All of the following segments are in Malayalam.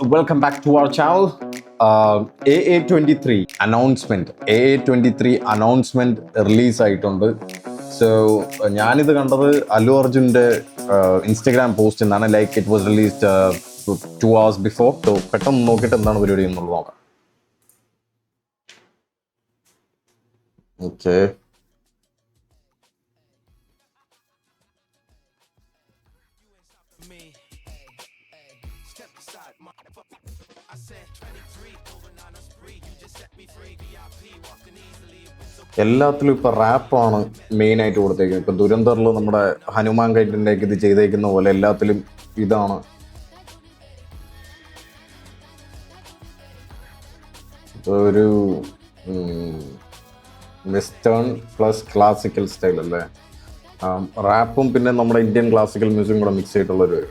Welcome back to our channel. AA23 announcement. AA23 announcement release ആയിട്ടുണ്ട്. സോ ഞാനിത് കണ്ടത് അല്ലു അർജുൻ്റെ ഇൻസ്റ്റഗ്രാം പോസ്റ്റ് എന്നാണ്. Like it was released 2 hours before. So പെട്ടെന്ന് നോക്കിയിട്ട് എന്താണ് പരിപാടി എന്നുള്ളത് നോക്കാം. ഓക്കെ, എല്ലാത്തിലും ഇപ്പൊ റാപ്പാണ് മെയിൻ ആയിട്ട് കൊടുത്തേക്കുന്നത്. ഇപ്പൊ ദുരന്തറിൽ നമ്മുടെ ഹനുമാൻ കൈറ്റിന്റെ ഇത് ചെയ്തേക്കുന്ന പോലെ എല്ലാത്തിലും ഇതാണ്. ഒരു വെസ്റ്റേൺ പ്ലസ് ക്ലാസിക്കൽ സ്റ്റൈൽ അല്ലേ, റാപ്പും പിന്നെ നമ്മുടെ ഇന്ത്യൻ ക്ലാസിക്കൽ മ്യൂസിക്കും കൂടെ മിക്സ് ചെയ്തിട്ടുള്ളൊരു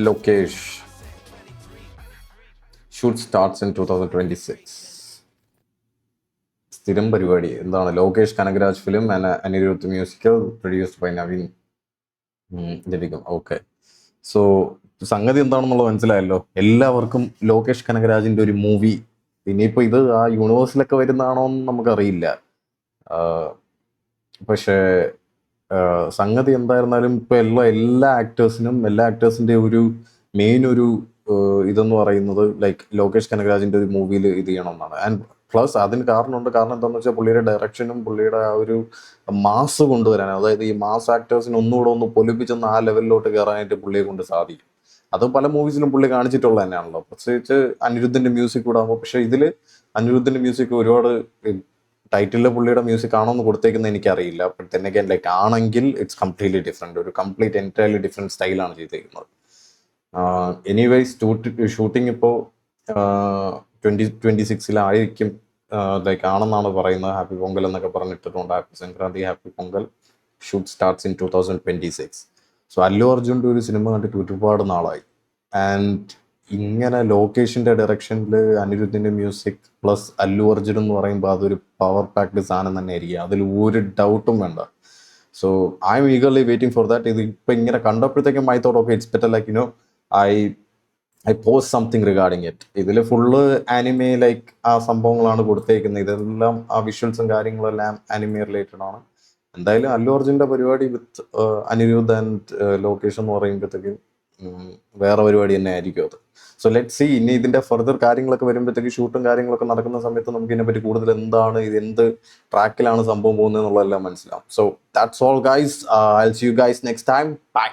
ലൊക്കേഷ്. Shoot starts in 2026. സ്ഥിരം പരിപാടി എന്താണ്? Lokesh Kanagaraj film and Anirudh musical produced by Naveen ജനികം. ഓക്കെ, സോ സംഗതി എന്താണെന്നുള്ളത് മനസ്സിലായല്ലോ. എല്ലാവർക്കും ലോകേഷ് കനകരാജിന്റെ ഒരു മൂവി. ഇനിയിപ്പോൾ ഇത് ആ യൂണിവേഴ്സിലൊക്കെ വരുന്നതാണോ എന്ന് നമുക്കറിയില്ല. പക്ഷേ സംഗതി എന്തായിരുന്നാലും ഇപ്പോൾ എല്ലാ ആക്ടേഴ്സിൻ്റെ ഒരു മെയിൻ ഒരു ഇതെന്ന് പറയുന്നത് ലൈക്ക് ലോകേഷ് കനകരാജിന്റെ ഒരു മൂവിയിൽ ഇത് ചെയ്യണം എന്നാണ്. ആൻഡ് പ്ലസ് അതിന് കാരണമുണ്ട്. കാരണം എന്താണെന്ന് വെച്ചാൽ പുള്ളിയുടെ ഡയറക്ഷനും പുള്ളിയുടെ ആ ഒരു മാസ് കൊണ്ടുവരാൻ, അതായത് ഈ മാസ് ആക്ടേഴ്സിന് ഒന്നുകൂടെ ഒന്ന് പൊലിപ്പിച്ചൊന്ന് ആ ലെവലിലോട്ട് കയറാനായിട്ട് പുള്ളിയെ കൊണ്ട് സാധിക്കും. അത് പല മൂവീസിലും പുള്ളി കാണിച്ചിട്ടുള്ളത് തന്നെയാണല്ലോ, പ്രത്യേകിച്ച് അനിരുദ്ധിന്റെ മ്യൂസിക് കൂടെ ആകുമ്പോൾ. പക്ഷെ ഇതിൽ അനിരുദ്ധിന്റെ മ്യൂസിക് ഒരുപാട് ടൈറ്റിലിൽ പുള്ളിയുടെ മ്യൂസിക് ആണോ എന്ന് കൊടുത്തേക്കുന്നത് എനിക്കറിയില്ല. ബട്ട് തന്നെ അഗൈൻ ലൈക്ക് ആണെങ്കിൽ ഇറ്റ്സ് കംപ്ലീറ്റ്ലി ഡിഫറെന്റ്, ഒരു കംപ്ലീറ്റ് എൻറ്റയർലി ഡിഫറെന്റ് സ്റ്റൈലാണ് ചെയ്തേക്കുന്നത്. എനിവേസ് ഷൂട്ടിംഗ് ഇപ്പോൾ 2026 ലൈക്ക് ആണെന്നാണ് പറയുന്നത്. ഹാപ്പി പൊങ്കൽ എന്നൊക്കെ പറഞ്ഞിട്ടിട്ടുണ്ട്. Happy Sankranti, happy Pongal. Shoot starts in 2026. So Allu അർജുൻ്റെ ഒരു സിനിമ കണ്ടിട്ട് ഒരുപാട് നാളായി. ആൻഡ് ഇങ്ങനെ ലൊക്കേഷൻ്റെ ഡയറക്ഷനിൽ അനിരുദ്ധിൻ്റെ മ്യൂസിക് പ്ലസ് അല്ലു അർജുൻ എന്ന് പറയുമ്പോൾ അതൊരു പവർ പാക്ഡ് സാധനം തന്നെ ആയിരിക്കും, അതിൽ ഒരു ഡൗട്ടും വേണ്ട. So I am eagerly waiting for that. ഇത് ഇപ്പം ഇങ്ങനെ കണ്ടപ്പോഴത്തേക്കും I thought okay it's better like I post something regarding it. ഇതിൽ ഫുള്ള് ആനിമേ ലൈക്ക് ആ സംഭവങ്ങളാണ് കൊടുത്തേക്കുന്നത്. ഇതെല്ലാം ആ വിഷ്വൽസും കാര്യങ്ങളെല്ലാം ആനിമേ റിലേറ്റഡ് ആണ്. എന്തായാലും അല്ലു അർജുൻ്റെ പരിപാടി വിത്ത് അനിരുദ്ധ് ആൻഡ് ലോകേഷ് എന്ന് പറയുമ്പോഴത്തേക്കും വേറെ പരിപാടി തന്നെ ആയിരിക്കും അത്. So let see. ഇനി ഇതിന്റെ ഫർദർ കാര്യങ്ങളൊക്കെ വരുമ്പോഴത്തേക്ക്, ഷൂട്ടും കാര്യങ്ങളൊക്കെ നടക്കുന്ന സമയത്ത് നമുക്ക് ഇതിനെപ്പറ്റി കൂടുതൽ എന്താണ് ഇത്, എന്ത് ട്രാക്കിലാണ് സംഭവം പോകുന്നത് എന്നുള്ളതെല്ലാം മനസ്സിലാവും. So that's all guys. I will see you guys next time. By.